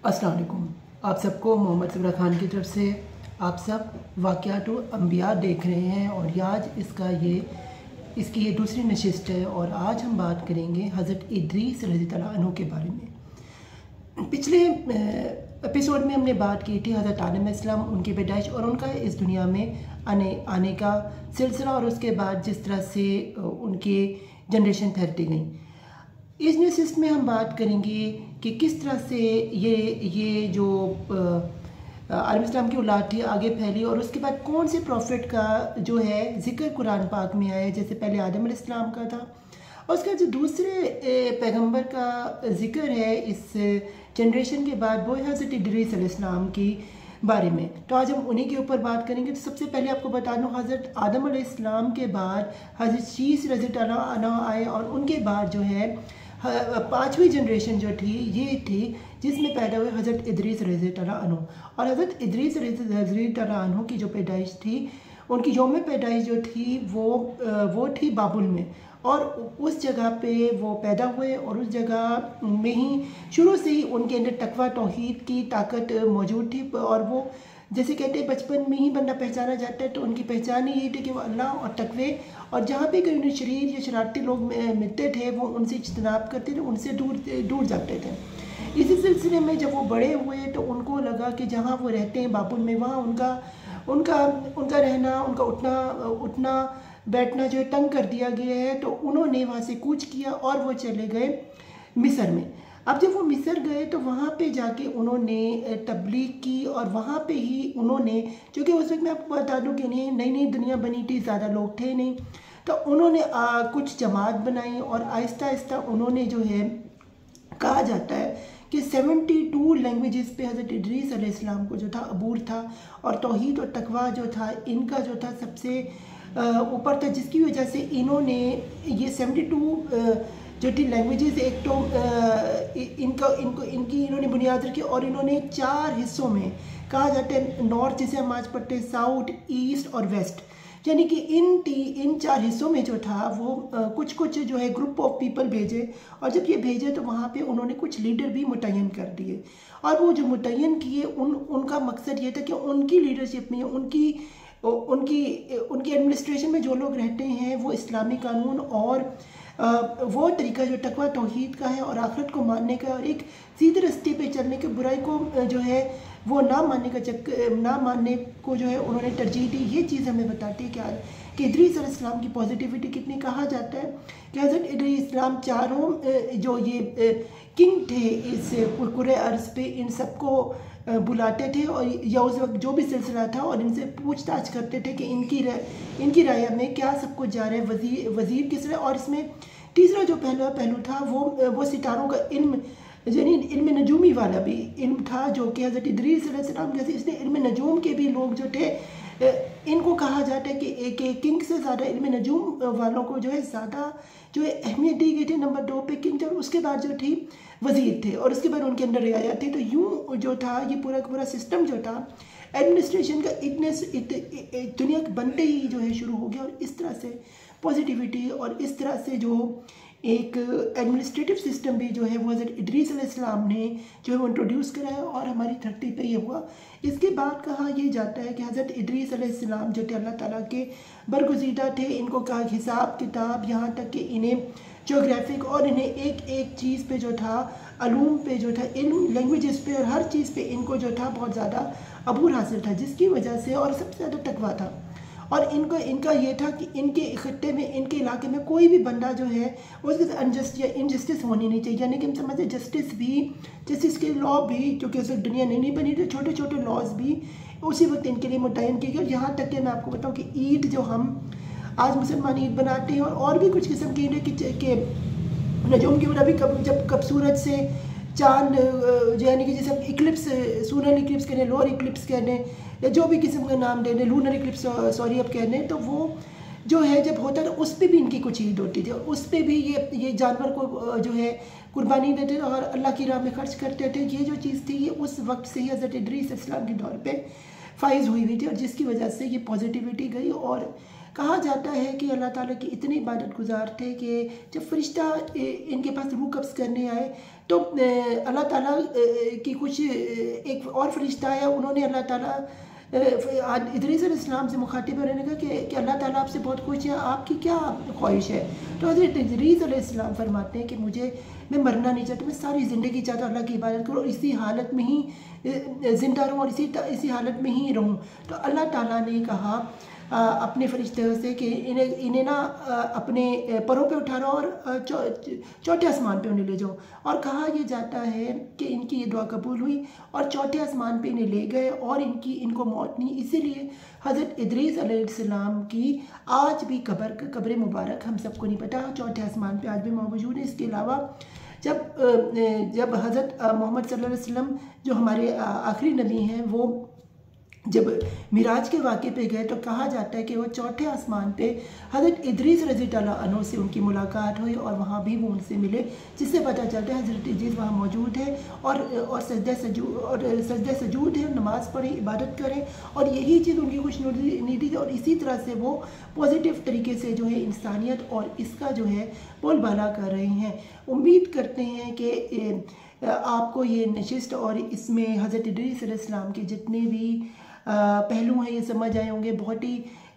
अस्सलाम वालेकुम। आप सबको मोहम्मद सब्रा खान की तरफ से आप सब वाक़यातु अंबिया देख रहे हैं और आज इसकी ये दूसरी नशिस्त है और आज हम बात करेंगे हज़रत इदरीस रज़ियल्लाहु अन्हु के बारे में। पिछले एपिसोड में हमने बात की थी हज़रत आदम अलैहिस्सलाम, उनकी पैदाइश और उनका इस दुनिया में आने का सिलसिला और उसके बाद जिस तरह से उनकी जनरेशन ठहरती गई। इस नशिस्त में हम बात करेंगे कि किस तरह से ये जो आदम इस्लाम की औलाद थी आगे फैली और उसके बाद कौन से प्रॉफिट का जो है ज़िक्र कुरान पाक में आया, जैसे पहले आदम अलैहिस्सलाम का था और उसका जो दूसरे पैगंबर का ज़िक्र है इस जनरेशन के बाद वो है हज़रत इदरीस अलैहिस्सलाम की बारे में। तो आज हम उन्हीं के ऊपर बात करेंगे। तो सबसे पहले आपको बता दूं, हज़रत आदम अलैहिस्सलाम के बाद हज़रत शीस रज़ियल्लाहु अन्हु आए और उनके बाद जो है पाँचवीं जनरेशन जो थी ये थी जिसमें पैदा हुए हज़रत इदरीस रज़ियल्लाहु अन्हु। और हज़रत इदरीस रज़ियल्लाहु अन्हु की जो पैदाइश थी, उनकी यौम पैदाइश जो थी वो थी बाबुल में और उस जगह पे वो पैदा हुए और उस जगह में ही शुरू से ही उनके अंदर तकवा तौहीद की ताकत मौजूद थी। और वो जैसे कहते हैं बचपन में ही बंदा पहचाना जाता है, तो उनकी पहचान ही यही थी कि वो अल्लाह और तकवे और जहाँ पे कोई उन्हें शरीर या शरारती लोग मिलते थे वो उनसे इज्तनाब करते थे, उनसे दूर जाते थे। इसी सिलसिले में जब वो बड़े हुए तो उनको लगा कि जहाँ वो रहते हैं बाबुल में, वहाँ उनका रहना, उनका उठना बैठना जो है तंग कर दिया गया है। तो उन्होंने वहाँ से कूच किया और वो चले गए मिस्र में। अब जब वो मिस्र गए तो वहाँ पे जाके उन्होंने तबलीग की और वहाँ पे ही उन्होंने, क्योंकि उस वक्त मैं आपको बता दूँ कि नई नई दुनिया बनी थी, ज़्यादा लोग थे नहीं, तो उन्होंने कुछ जमात बनाई और आहिस्ता आहिस्ता उन्होंने जो है, कहा जाता है कि 72 लैंग्वेजेस पे हज़रत इदरीस अलैहिस्सलाम को जो था अबूर था और तौहीद और तकवा जो था इनका जो था सबसे ऊपर था, जिसकी वजह से इन्होंने ये 72 जो थी लैंग्वेजेस, एक तो इनकी इन्होंने बुनियाद रखी और इन्होंने 4 हिस्सों में, कहा जाता है नॉर्थ जिसे हम आज पढ़ते हैं, साउथ, ईस्ट और वेस्ट, यानी कि इन 4 हिस्सों में जो था वो कुछ जो है ग्रुप ऑफ पीपल भेजे और जब ये भेजे तो वहाँ पे उन्होंने कुछ लीडर भी मुतय्यन कर दिए और वो जो मुतय्यन किए उनका मकसद ये था कि उनकी लीडरशिप में उनकी एडमिनिस्ट्रेशन में जो लोग रहते हैं वो इस्लामी कानून और वो तरीका जो तकवा तौहीद का है और आखिरत को मानने का और एक सीधे रास्ते पे चलने के, बुराई को जो है वो ना मानने को जो है उन्होंने तरजीह दी। ये चीज़ हमें बताती है कि इदरीस अलैहिस्सलाम की पॉजिटिविटी कितनी। कहा जाता है कि हज़रत इदरीस अलैहिस्सलाम चारों जो ये किंग थे इस कुरे अर्ज़ पे, इन सबको बुलाते थे और या उस वक्त जो भी सिलसिला था और इनसे पूछताछ करते थे कि इनकी राय में क्या सब कुछ जा रहा है, वज़ीर किस रहा है। और इसमें तीसरा जो पहलू था वो सितारों का इल्म, यानी इल्म नजूमी वाला भी इल्म था, जो कि हज़रत इदरीस अलैहिस्सलाम जैसे इसलिए इल्म नजूम के भी लोग जो थे, इनको कहा जाता है कि एक किंग से ज़्यादा इल्म नजूम वालों को जो है ज़्यादा जो है अहमियत दी गई थी। नंबर 2 पे किंग थे और उसके बाद जो थी वज़ीर थे और उसके बाद उनके अंदर रियाया थी। तो यूँ जो था ये पूरा सिस्टम जो था एडमिनिस्ट्रेशन का दुनिया बनते ही जो है शुरू हो गया और इस तरह से पॉजिटिविटी और इस तरह से जो एक एडमिनिस्ट्रेटिव सिस्टम भी जो है वो हज़रत इदरीस अलैहिस्सलाम ने जो है वो इंट्रोड्यूस कराया और हमारी धरती पे ये हुआ। इसके बाद कहा यह जाता है कि हज़रत इदरीस अलैहिस्सलाम जो थे अल्लाह ताला के बरगुज़ीदा थे। इनको कहा हिसाब किताब, यहाँ तक कि इन्हें जोग्राफिक और इन्हें एक चीज़ पे जो था, अलूम पे जो था, इल्म, लैंग्वेजेस पे और हर चीज़ पे इनको जो था बहुत ज़्यादा अबूर हासिल था, जिसकी वजह से और सबसे ज़्यादा तकवा था। और इनका ये था कि इनके खत्ते में, इनके इलाके में कोई भी बंदा जो है उसके साथ अनजस्ट या इनजस्टिस होनी नहीं चाहिए। यानी कि हम समझते जस्टिस के लॉ भी, क्योंकि उस वक्त दुनिया नहीं बनी थी, छोटे छोटे लॉज भी उसी वक्त इनके लिए मुतय्यन किए गए। यहाँ तक कि मैं आपको बताऊँ कि ईद जो हम आज मुसलमान ईद बनाते हैं और भी कुछ किस्म की ईद के नजूम की वजह भी कब सूरज से चांद यानी कि जैसे इक्लिप्स, सोलर इक्लिप्स कहने, लोअर इक्लिप्स कहने, या जो भी किस्म का नाम देने, लूनर इक्लिप्स सॉरी अब कहने, तो वो जो है जब होता था उस पर भी इनकी कुछ ईद होती थी और उस पर भी ये जानवर को जो है कुर्बानी देते थे और अल्लाह की राह में खर्च करते थे। ये जो चीज़ थी ये उस वक्त से ही हज़रत इदरीस अलैहिस्सलाम के दौर पे फाइज हुई थी और जिसकी वजह से ये पॉजिटिविटी गई और कहा जाता है कि अल्लाह ताला की इतने इबादत गुजार थे कि जब फरिश्ता इनके पास रूह कब्ज़ करने आए तो अल्लाह ताला की कुछ एक और फरिश्ता आया, उन्होंने अल्लाह ताला इदरीस अलैहिस्सलाम से मुखातिब है, उन्होंने कहा कि अल्लाह ताला आपसे बहुत खुश है, आपकी क्या ख्वाहिश है। तो हज़रत इदरीस अलैहिस्सलाम फरमाते हैं कि मैं मरना नहीं चाहता, मैं सारी ज़िंदगी चाहता हूँ अल्लाह की इबादत करूँ और इसी हालत में ही ज़िंदा रहूँ और इसी हालत में ही रहूँ। तो अल्लाह ताला ने कहा अपने फरिश्तों से कि इन्हें ना अपने परों पे उठा लो और चौथे आसमान पे उन्हें ले जाओ। और कहा यह जाता है कि इनकी ये दुआ कबूल हुई और चौथे आसमान पे इन्हें ले गए और इनको मौत नहीं। इसीलिए हज़रत इदरीस अलैहिस्सलाम की आज भी कब्र मुबारक हम सबको नहीं पता, चौथे आसमान पे आज भी मौजूद है। इसके अलावा जब हज़रत मोहम्मद सल्लल्लाहु अलैहि वसल्लम जो हमारे आखिरी नबी हैं, वो जब मिराज के वाक़े पे गए तो कहा जाता है कि वो चौथे आसमान पे हज़रत इदरीस रज़ी अल्लाह अन्हु से उनकी मुलाकात हुई और वहाँ भी वो उनसे मिले, जिससे पता चलता है हज़रत इदरीस वहाँ मौजूद है और सजदा सजूद है, नमाज़ पढ़ें, इबादत करें और यही चीज़ उनकी खुशनुदी थी। और इसी तरह से वो पॉजिटिव तरीके से जो है इंसानियत और इसका जो है बोलबाला कर रहे हैं। उम्मीद करते हैं कि आपको ये नशिस्त और इसमें हज़रत इदरीस अलैहिस्सलाम के जितने भी पहलू हैं ये समझ आए होंगे। बहुत ही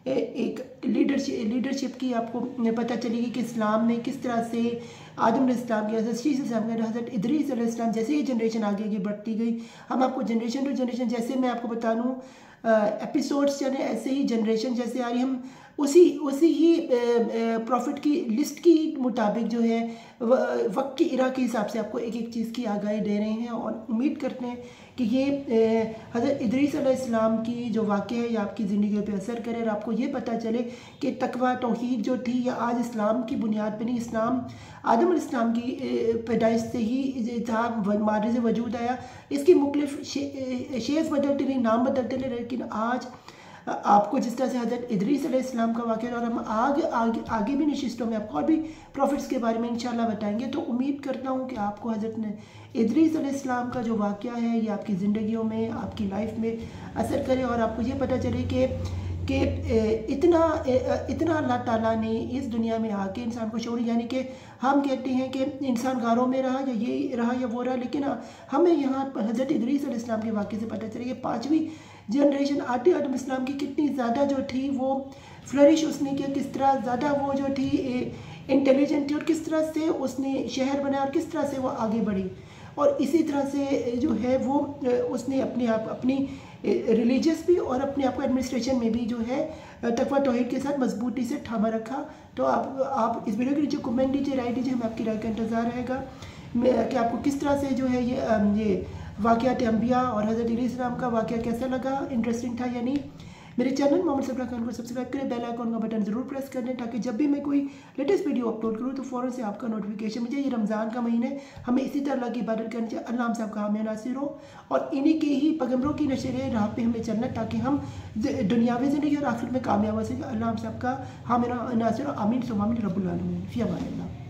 एक लीडरशिप की आपको पता चलेगी कि इस्लाम में किस तरह से आदम अलैहिस्सलाम के हज़रत इदरीस अलैहिस्सलाम जैसे ही जनरेशन आगे बढ़ती गई, हम आपको जनरेशन टू जनरेशन, जैसे मैं आपको बता दूँ एपिसोड्स चले ऐसे ही जनरेशन जैसे आ रही, हम उसी ही प्रॉफिट की लिस्ट की मुताबिक जो है वक्त की इरा के हिसाब से आपको एक एक चीज़ की आगाही दे रहे हैं। और उम्मीद करते हैं कि ये हज़रत इदरीस अलैहिस्सलाम की जो वाक़या है ये आपकी ज़िंदगी पे असर करे और आपको ये पता चले कि तकवा तौहीद जो थी या आज इस्लाम की बुनियाद पे नहीं, इस्लाम आदम अलैहिस्सलाम की पैदाइश से ही था, मादे से वजूद आया। इसकी मुख्तलिफ शेज़ बदलते रहे, नाम बदलते रहे, लेकिन आज आपको जिस तरह से हज़रत इदरीस अलैहिस्सलाम का वाक़या और हम आगे भी नशिस्तों में आपको और भी प्रॉफिट्स के बारे में इंशाल्लाह बताएंगे। तो उम्मीद करता हूँ कि आपको हज़रत इदरीस अलैहिस्सलाम का जो वाक़या है ये आपकी ज़िंदगियों में, आपकी लाइफ में असर करे और आपको ये पता चले कि इतना अल्लाह ताला ने इस दुनिया में आके इंसान को छोड़ी। यानी कि हम कहते हैं कि इंसान गारों में रहा या ये रहा या वो रहा, लेकिन हमें यहाँ हज़रत इदरीस अलैहिस्सलाम के वाक़े से पता चले कि 5वीं जनरेशन आदम अलैहिस्सलाम की कितनी ज़्यादा जो थी वो फ्लरिश उसने किया, किस तरह ज़्यादा वो जो थी इंटेलिजेंट थी और किस तरह से उसने शहर बनाया और किस तरह से वो आगे बढ़ी। और इसी तरह से जो है वो उसने अपनी रिलीजियस भी और अपने आप को एडमिनिस्ट्रेशन में भी जो है तकवा तौहीद के साथ मजबूती से थामा रखा। तो आप इस वीडियो के नीचे कमेंट दीजिए, राय दीजिए, हमें आपकी राय का इंतज़ार रहेगा कि आपको किस तरह से जो है ये वाक़यात अंबिया और हज़रत इदरीस अलैहिस्सलाम का वाक़या कैसा लगा, इंटरेस्टिंग था या नहीं। मेरे चैनल मोहम्मद सबरा खान को सब्सक्राइब करें, बेल आइकन का बटन ज़रूर प्रेस कर दें ताकि जब भी मैं कोई लेटेस्ट वीडियो अपलोड करूँ तो फ़ौरन से आपका नोटिफिकेशन मिले। ये रमज़ान का महीना है, हमें इसी तरह की इबादत करनी चाहिए। अल्लाह हम सबका हामी नासिर हो और इन्हीं के ही पैगंबरों की नशर राह पे हमें चलना ताकि हम दुनियावी ज़िंदगी और आखिरत में कामयाब हो सकें। अल्लाह हम सबका हामी नासिर हो। आमीन सुम्मा आमीन रब्बुल आलमीन। फ़ी अमान अल्लाह।